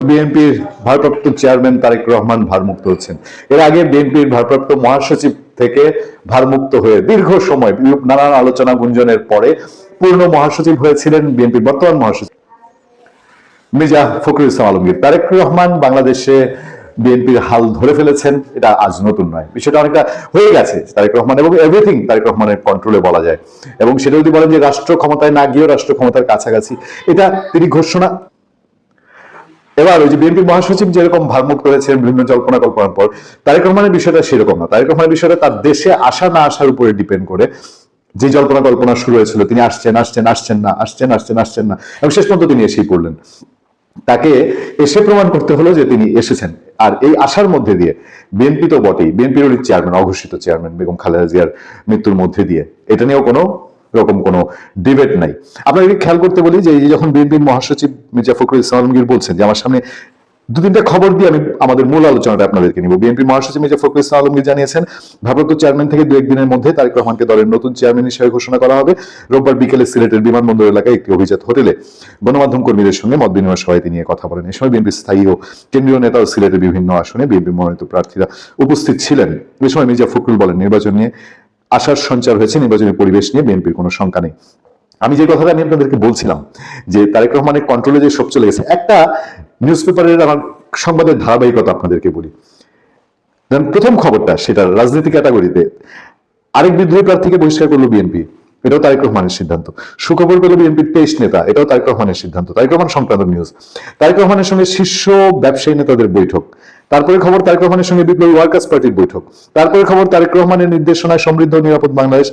বিএনপির ভারপ্রাপ্ত চেয়ারম্যান তারেক রহমান ভারমুক্ত হচ্ছেন। এর আগে বিএনপির ভারপ্রাপ্ত মহাসচিব থেকে ভারমুক্ত হয়ে দীর্ঘ সময় নানান আলোচনা গুঞ্জনের পরে পূর্ণ মহাসচিব হয়েছিলেন বিএনপির বর্তমান মহাসচিব মির্জা ফখরুল ইসলাম আলমগীর। তারেক রহমান বাংলাদেশে বিএনপির হাল ধরে ফেলেছেন, এটা আজ নতুন নয়, বিষয়টা অনেকটা হয়ে গেছে তারেক রহমান এবং এভরিথিং তারেক রহমানের কন্ট্রোলে বলা যায়। এবং সেটা যদি বলেন যে রাষ্ট্র ক্ষমতায় না গিয়েও রাষ্ট্র ক্ষমতার কাছাকাছি, এটা তিনি ঘোষণা। এবার ওই যে বিএনপির মহাসচিব যেরকম ভারমুক্ত হয়েছেন বিভিন্ন জল্পনা কল্পনার পর, তারেক রহমানের বিষয়টা সেরকম না। তারেক রহমানের বিষয়টা তার দেশে আসা না আসার উপরে ডিপেন্ড করে। যে জল্পনা কল্পনা শুরু হয়েছিল তিনি আসছেন আসছেন আসছেন না, আসছেন আসছেন আসছেন না, এবং শেষ পর্যন্ত তিনি এসেই পড়লেন। তাকে এসে প্রমাণ করতে হলো যে তিনি এসেছেন। আর এই আশার মধ্যে দিয়ে বিএনপি তো বটেই, বিএনপির চেয়ারম্যান, অঘোষিত চেয়ারম্যান বেগম খালেদা জিয়ার মৃত্যুর মধ্যে দিয়ে এটা নিয়েও কোনো রকম কোনো ডিবেট নাই। আপনাকে খেয়াল করতে বলি যে এই যখন বিএনপির মহাসচিব মির্জা ফখরুল ইসলাম আলমগীর বলছেন যে আমার সামনে দু তিনটা খবর দিয়ে আমি আমাদের মূল আলোচনাটা আপনাদেরকে নিব। বিএনপি মহাসচিব মির্জা ফখরুল ইসলাম আলমগীর জানিয়েছেন ভারপ্রাপ্ত চেয়ারম্যান থেকে 2-1 দিনের মধ্যে তারেক রহমানকে দলের নতুন চেয়ারম্যান হিসেবে ঘোষণা করা হবে। রোববার বিকেলে সিলেটের বিমানবন্দর এলাকায় একটি অভিজাত হোটেলে গণমাধ্যম কর্মীদের সঙ্গে মত বিনিময় সভায় তিনি কথা বলেন। এ সময় বিএনপি স্থায়ী ও কেন্দ্রীয় নেতা ও সিলেটের বিভিন্ন আসনে বিএনপি মনোনীত প্রার্থীরা উপস্থিত ছিলেন। এ সময় মির্জা ফখরুল বলেন নির্বাচন নিয়ে আশার সঞ্চার হয়েছে, নির্বাচনী পরিবেশ নিয়ে বিএনপির কোনো শঙ্কা নেই। আমি যে কথাটা আমি আপনাদেরকে বলছিলাম যে তারেক রহমানের কন্ট্রোলে যে সব চলে গেছে, একটা নিউজ পেপারের আমার সংবাদের ধারাবাহিকতা আপনাদেরকে বলি। প্রথম খবরটা সেটা রাজনীতি ক্যাটাগরিতে আরেক বিদ্রোহী প্রার্থীকে বহিষ্কার করলো বিএনপি, এটাও তারেক রহমানের সিদ্ধান্ত। সুখবর পেল বিএনপির 23 নেতা, এটাও তারেক রহমানের সিদ্ধান্ত। তারেক রহমান সংক্রান্ত নিউজ। তারেক রহমানের সঙ্গে শীর্ষ ব্যবসায়ী নেতাদের বৈঠক। তারপরে খবর তারেক রহমানের সঙ্গে বিপ্লবী ওয়ার্কার্স পার্টির বৈঠক। তারপরে খবর তারেক রহমানের নির্দেশনায় সমৃদ্ধ নিরাপদ বাংলাদেশ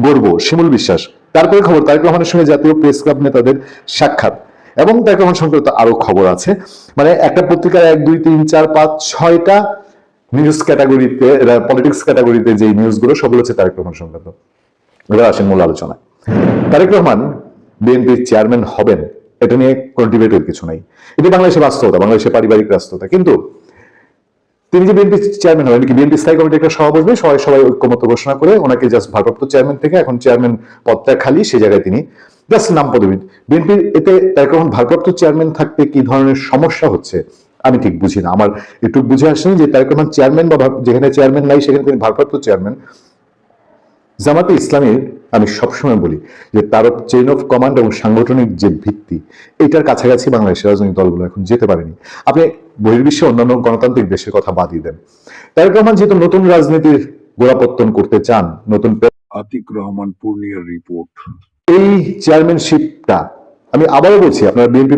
গড়ব, শিমুল বিশ্বাস। তারপরে খবর তারেক রহমানের সঙ্গে জাতীয় প্রেস ক্লাব নেতাদের সাক্ষাৎ। এবং তারেক রহমান সংক্রান্ত আরো খবর আছে। মানে একটা পত্রিকার 1, 2, 3, 4, 5, 6টা নিউজ ক্যাটাগরিতে, পলিটিক্স ক্যাটাগরিতে যে নিউজগুলো সবগুলো হচ্ছে তারেক রহমান সংক্রান্ত। এবার আসেন মূল আলোচনা। তারেক রহমান বিএনপির চেয়ারম্যান হবেন, এটা নিয়ে কোনো ডিবেটের কিছু নাই। এটি বাংলাদেশের বাস্তবতা, বাংলাদেশের পারিবারিক রাষ্ট্রতা। কিন্তু তিনি যে বিএনপি চেয়ারম্যান হবেন, কি বিএনপি স্থায়ী কমিটির একটা সভা বসবে, সবাই ঐক্যমত্য ঘোষণা করে ওনাকে জাস্ট ভারপ্রাপ্ত চেয়ারম্যান থেকে এখন চেয়ারম্যান পদটা খালি, সেই জায়গায় তিনি জাস্ট নাম পদবি। বিএনপির এতে তারেক রহমান ভারপ্রাপ্ত চেয়ারম্যান থাকতে কি ধরনের সমস্যা হচ্ছে আমি ঠিক বুঝি না। আমার একটু বুঝে আসেনি যে তারেক রহমান চেয়ারম্যান বা যেখানে চেয়ারম্যান নাই সেখানে তিনি ভারপ্রাপ্ত চেয়ারম্যান। জামাতে ইসলামীর আমি সবসময় বলি যে তার চেইন অফ কমান্ড এবং সাংগঠনিক যে ভিত্তি, এটার কাছাকাছি বাংলাদেশের রাজনৈতিক দলগুলো এখন যেতে পারেনি। আপনি বহির্বিশ্বে অন্যান্য গণতান্ত্রিক দেশের কথা বাদই দেন। তারেক রহমান যেহেতু নতুন রাজনীতির গোড়াপত্তন করতে চান, নতুন আতিক রহমান পূর্ণিয়ার রিপোর্ট। এই চেয়ারম্যানশিপটা আমি আবারও বলছি, আপনারা বিএনপি